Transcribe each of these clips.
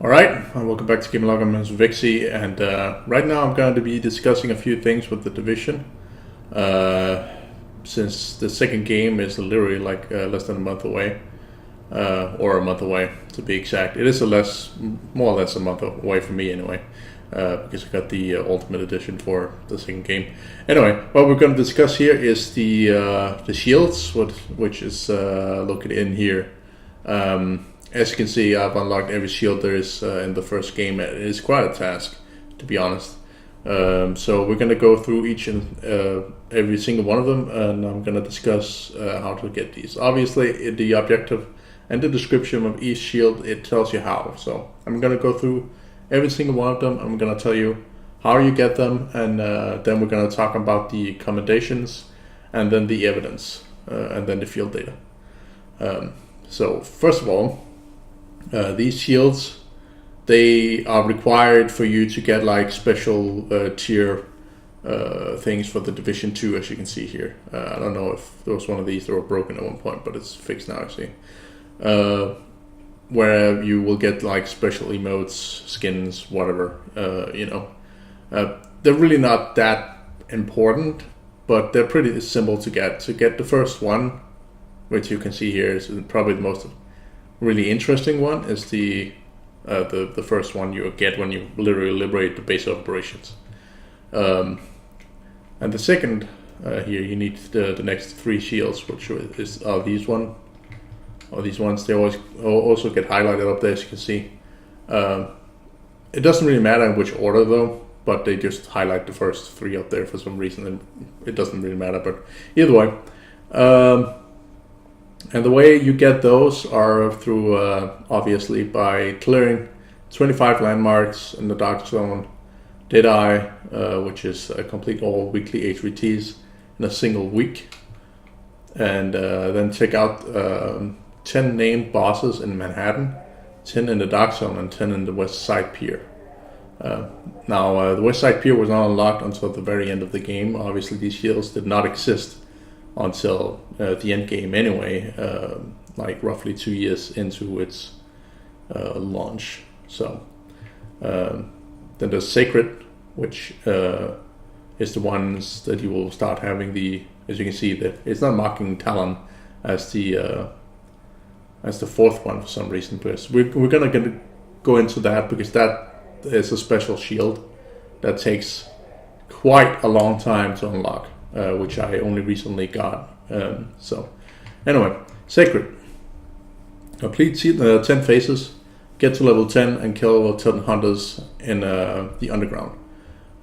Alright, welcome back to Game Log. I'm Revixy, and right now I'm going to be discussing a few things with the Division. Since the second game is literally like less than a month away, or a month away to be exact. It is more or less a month away from me anyway, because I got the Ultimate Edition for the second game. Anyway, what we're going to discuss here is the shields, which is located in here. As you can see, I've unlocked every shield there is in the first game. It is quite a task, to be honest. So we're going to go through each and every single one of them, and I'm going to discuss how to get these. Obviously, in the objective and the description of each shield, it tells you how. So I'm going to go through every single one of them. I'm going to tell you how you get them, and then we're going to talk about the commendations, and then the evidence, and then the field data. So first of all, these shields, they are required for you to get like special tier things for the Division 2, as you can see here. I don't know if there was one of these that were broken at one point, but it's fixed now, I see. Where you will get like special emotes, skins, whatever, they're really not that important, but they're pretty simple to get. To get the first one, which you can see here is probably the most really interesting one, is the first one you get when you literally liberate the base of operations. And the second here, you need the next three shields, which are these ones. They always also get highlighted up there, as you can see. It doesn't really matter in which order though, but they just highlight the first three up there for some reason, and it doesn't really matter. But either way. And the way you get those are through, obviously, by clearing 25 landmarks in the Dark Zone, Deadeye, which is complete all weekly HVTs in a single week, and then check out 10 named bosses in Manhattan, 10 in the Dark Zone, and 10 in the West Side Pier. Now, the West Side Pier was not unlocked until the very end of the game. Obviously, these shields did not exist until the end game anyway, like roughly 2 years into its launch. So then there's Sacred, which is the ones that you will start having as you can see, that it's not marking Talon as the fourth one for some reason, because we're gonna go into that, because that is a special shield that takes quite a long time to unlock. Which I only recently got. So, anyway, Sacred. Complete 10 phases, get to level 10, and kill 10 hunters in the underground.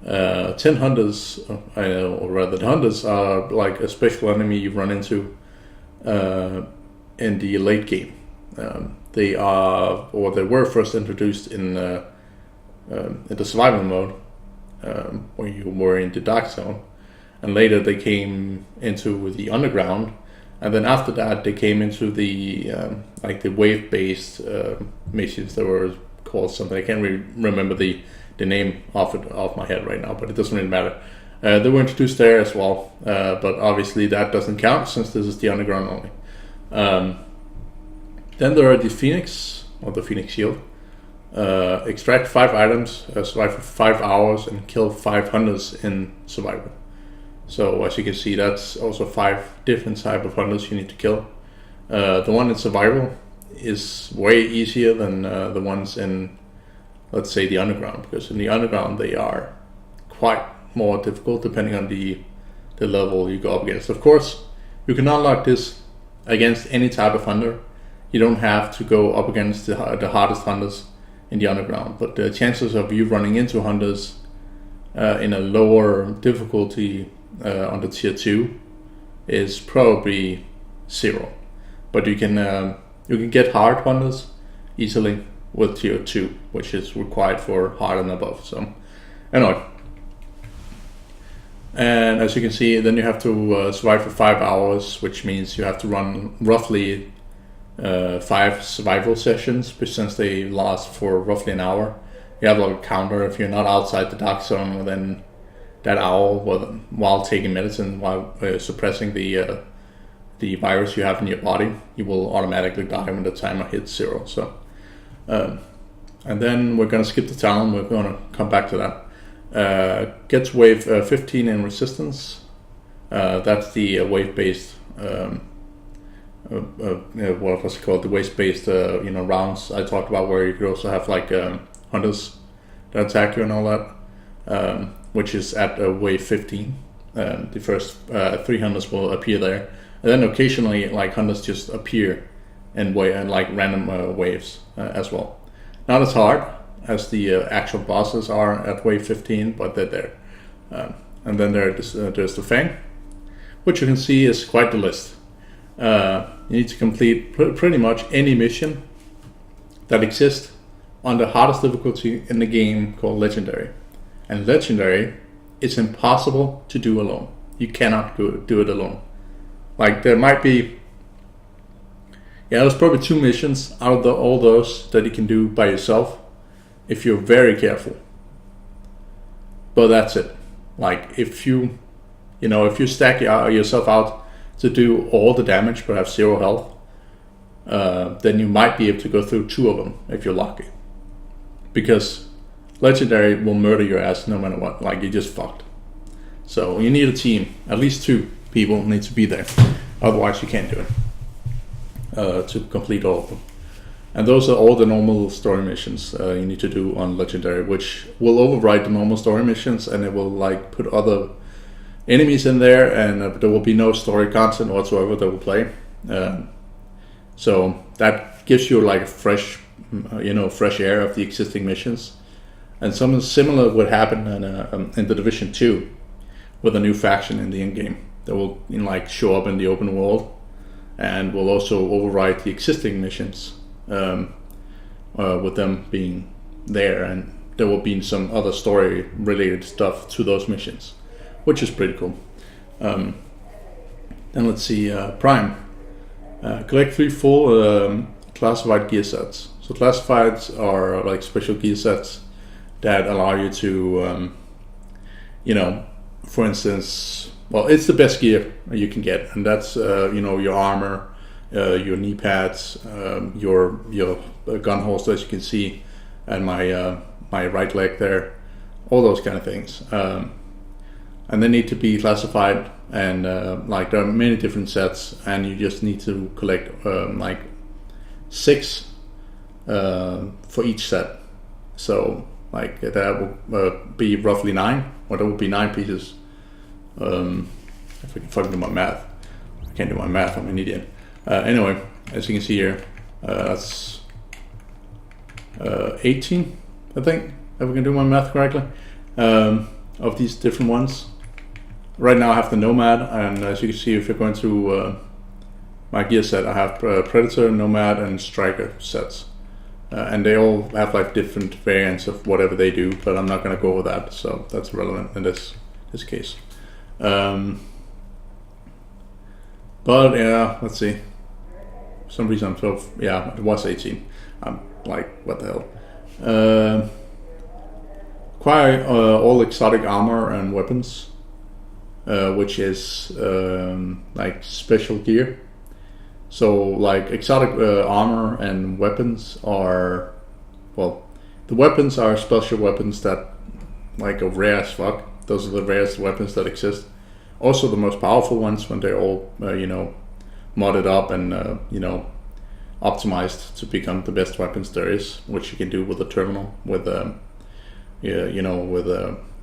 10 hunters, or rather, the hunters are like a special enemy you run into in the late game. They were first introduced in the survival mode, where you were in the Dark Zone. And later they came into the underground, and then after that they came into the the wave-based missions that were called something. I can't really remember the name off my head right now, but it doesn't really matter. They were introduced there as well, but obviously that doesn't count since this is the underground only. Then there are the Phoenix, or the Phoenix Shield. Extract 5 items, survive for 5 hours, and kill 5 hunters in survival. So as you can see, that's also 5 different type of hunters you need to kill. The one in survival is way easier than the ones in, let's say, the underground, because in the underground they are quite more difficult depending on the level you go up against. Of course, you can unlock this against any type of hunter. You don't have to go up against the hardest hunters in the underground, but the chances of you running into hunters in a lower difficulty on the tier 2 is probably 0, but you can get hard hunters easily with tier 2, which is required for hard and above. So anyway, and as you can see, then you have to survive for 5 hours, which means you have to run roughly 5 survival sessions, but since they last for roughly an hour, you have like a counter. If you're not outside the Dark Zone, then that hour while taking medicine, while suppressing the virus you have in your body, you will automatically die when the timer hits 0. So And then we're going to skip the Talon. We're going to come back to that. Gets wave 15 in resistance. That's the wave-based, what was it called? The wave-based, rounds I talked about, where you could also have like hunters that attack you and all that, which is at wave 15. The first 3 hunters will appear there, and then occasionally like hunters just appear in like random waves as well. Not as hard as the actual bosses are at wave 15, but they're there. And then there's the Fang, which you can see is quite the list. You need to complete pretty much any mission that exists on the hardest difficulty in the game, called Legendary. And Legendary is impossible to do alone. You cannot do it alone. Like, there might be, there's probably 2 missions out of all those that you can do by yourself if you're very careful. But that's it. Like, if you stack yourself out to do all the damage but have 0 health, then you might be able to go through 2 of them if you're lucky. Because Legendary will murder your ass no matter what. Like, you're just fucked. So you need a team. At least 2 people need to be there. Otherwise you can't do it. To complete all of them. And those are all the normal story missions you need to do on Legendary, which will override the normal story missions, and it will like put other enemies in there, and there will be no story content whatsoever that will play. So that gives you like a fresh air of the existing missions. And something similar would happen in the Division 2 with a new faction in the endgame that will show up in the open world, and will also override the existing missions with them being there, and there will be some other story related stuff to those missions, which is pretty cool. Then let's see, Prime. Collect 3 full classified gear sets. So classifieds are like special gear sets that allow you to, for instance, well, it's the best gear you can get, and that's your armor, your knee pads, your gun holster, as you can see, and my right leg there, all those kind of things, and they need to be classified, and there are many different sets, and you just need to collect 6 for each set. So that will be roughly 9, or that would be 9 pieces. If I can fucking do my math. I can't do my math, I'm an idiot. Anyway, as you can see here, that's 18, I think, if I can do my math correctly, of these different ones. Right now I have the Nomad, and as you can see, if you're going through my gear set, I have Predator, Nomad, and Striker sets. And they all have different variants of whatever they do, but I'm not going to go over that, so that's irrelevant in this case. But yeah, let's see. For some reason I'm 12. Yeah, it was 18. I'm like, what the hell? Acquire all exotic armor and weapons, which is special gear. So exotic armor and weapons are, well, the weapons are special weapons that are rare as fuck. Those are the rarest weapons that exist. Also the most powerful ones when they're all modded up and optimized to become the best weapons there is, which you can do with a terminal with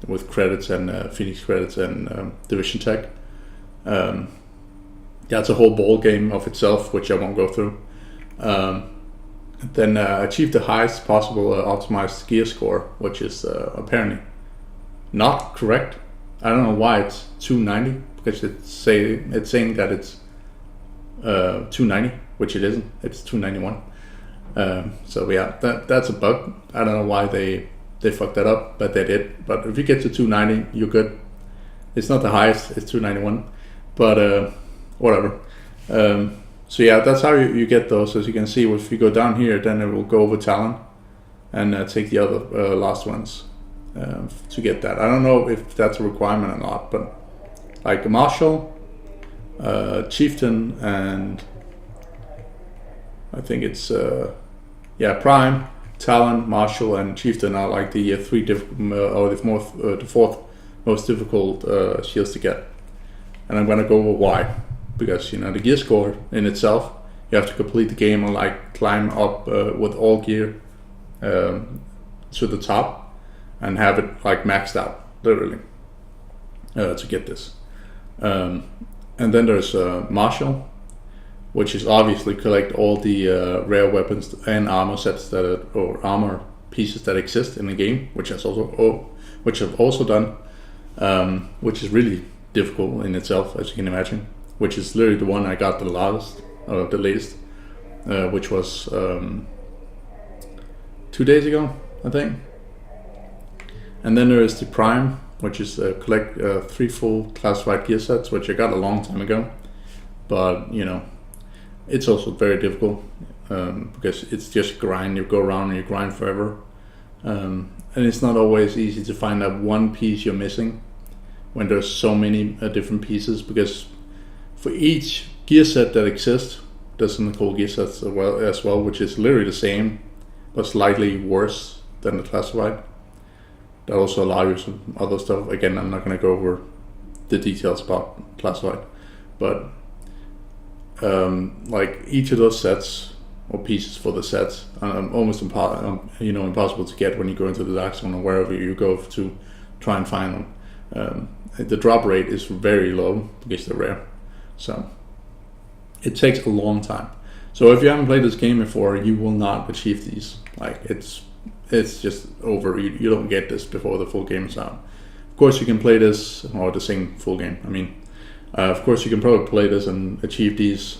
with credits and Phoenix credits and Division Tech. That's a whole ball game of itself, which I won't go through. Then achieve the highest possible optimized gear score, which is apparently not correct. I don't know why it's 290, because it's saying that it's 290, which it isn't. It's 291. So yeah, that's a bug. I don't know why they fucked that up, but they did. But if you get to 290, you're good. It's not the highest, it's 291, but whatever. So yeah, that's how you get those. As you can see, if you go down here, then it will go over Talon and take the other last ones to get that. I don't know if that's a requirement or not, but like Marshal, Chieftain, and I think it's Prime Talon, Marshal, and Chieftain are like the the fourth most difficult shields to get. And I'm gonna go over why, because the gear score in itself, you have to complete the game and like climb up with all gear to the top and have it like maxed out, literally, to get this. And then there's Marshal, which is obviously collect all the rare weapons and armor sets or armor pieces that exist in the game, which I've also done, which is really difficult in itself, as you can imagine. Which is literally the one I got the latest, which was 2 days ago, I think. And then there is the Prime, which is collect 3 full classified gear sets, which I got a long time ago, but it's also very difficult because it's just grind. You go around and you grind forever, and it's not always easy to find out one piece you're missing when there's so many different pieces, because for each gear set that exists, there's something called gear sets as well, which is literally the same but slightly worse than the classified. That also allow you some other stuff. Again, I'm not going to go over the details about classified, but like each of those sets or pieces for the sets almost impossible to get when you go into the dark zone or wherever you go to try and find them. The drop rate is very low because they're rare, so it takes a long time. So if you haven't played this game before, you will not achieve these. Like it's just over. You don't get this before the full game is out. Of course, you can play this or the same full game. I mean, of course, you can probably play this and achieve these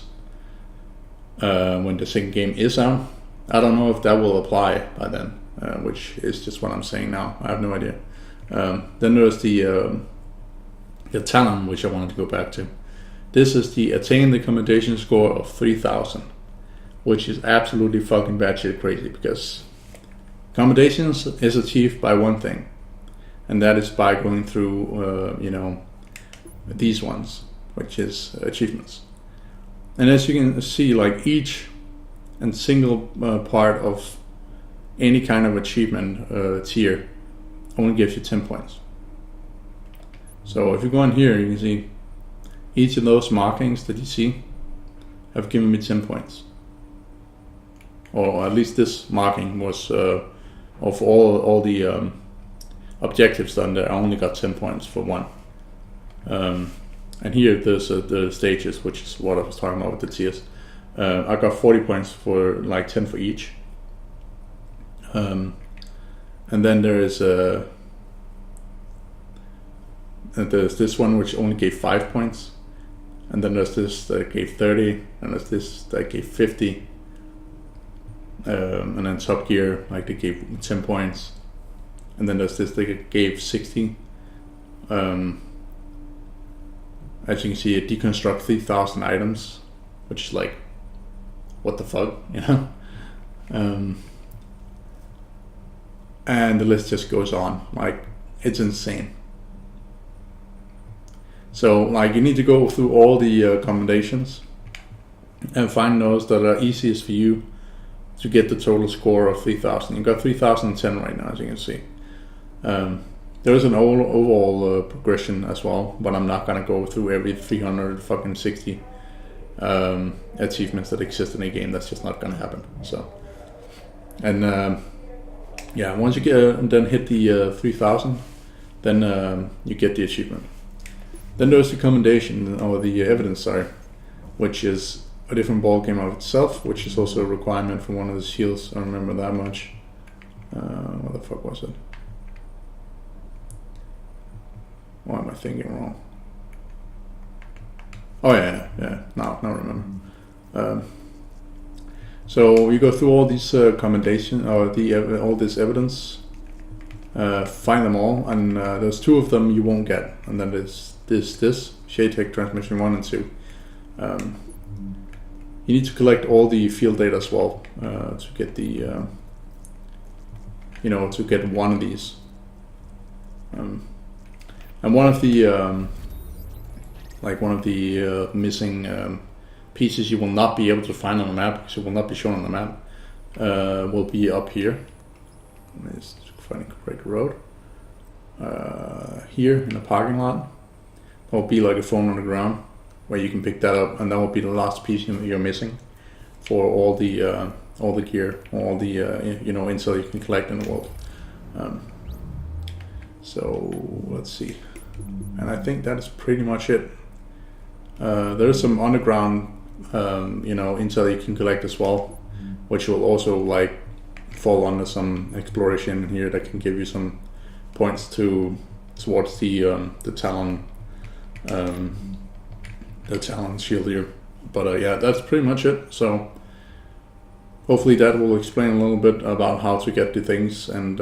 when the second game is out. I don't know if that will apply by then, which is just what I'm saying now. I have no idea. Then there's the Talon, which I wanted to go back to. This is the attain the commendation score of 3,000, which is absolutely fucking batshit crazy, because commendations is achieved by one thing, and that is by going through these ones, which is achievements. And as you can see, like each and single part of any kind of achievement tier only gives you 10 points. So if you go in here, you can see each of those markings that you see have given me 10 points. Or at least this marking was of all the objectives done there. I only got 10 points for one. And here there's the stages, which is what I was talking about with the tiers. I got 40 points for like 10 for each. And then there's this one which only gave 5 points. And then there's this that gave 30, and there's this that gave 50. And then Top Gear, like they gave 10 points. And then there's this that gave 60. As you can see, it deconstructs 3,000 items, which is like, what the fuck, and the list just goes on. Like, it's insane. So, like, you need to go through all the commendations and find those that are easiest for you to get the total score of 3,000. You've got 3,010 right now, as you can see. There is an overall progression as well, but I'm not gonna go through every 360 achievements that exist in a game. That's just not gonna happen. So, and once you get then hit the 3,000, then you get the achievement. Then there's the commendation or the evidence, which is a different ball game of itself, which is also a requirement for one of the shields. I don't remember that much. What the fuck was it? Why am I thinking wrong? Oh yeah. Now I remember. So you go through all these commendation or all this evidence, find them all, and there's 2 of them you won't get, and then there's this Shade Tech Transmission 1 and 2. You need to collect all the field data as well to get the to get one of these. And one of the missing pieces you will not be able to find on the map, because it will not be shown on the map, will be up here. Let's find a correct road. Here in the parking lot, there will be like a phone on the ground where you can pick that up, and that will be the last piece you're missing for all the gear, all the intel you can collect in the world. So let's see, and I think that is pretty much it. There's some underground intel you can collect as well, which will also like fall under some exploration here that can give you some points towards the Talon shield here. But yeah, that's pretty much it. So hopefully that will explain a little bit about how to get the things, and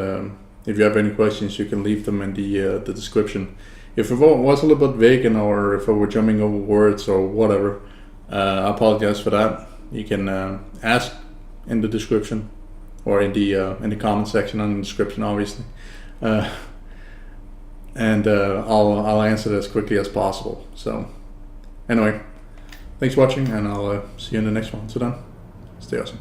if you have any questions you can leave them in the description. If it was a little bit vague or if I were jumping over words or whatever, I apologize for that. You can ask in the description or in the comment section on the description, obviously, and I'll answer it as quickly as possible. So anyway, thanks for watching, and I'll see you in the next one. So then, stay awesome.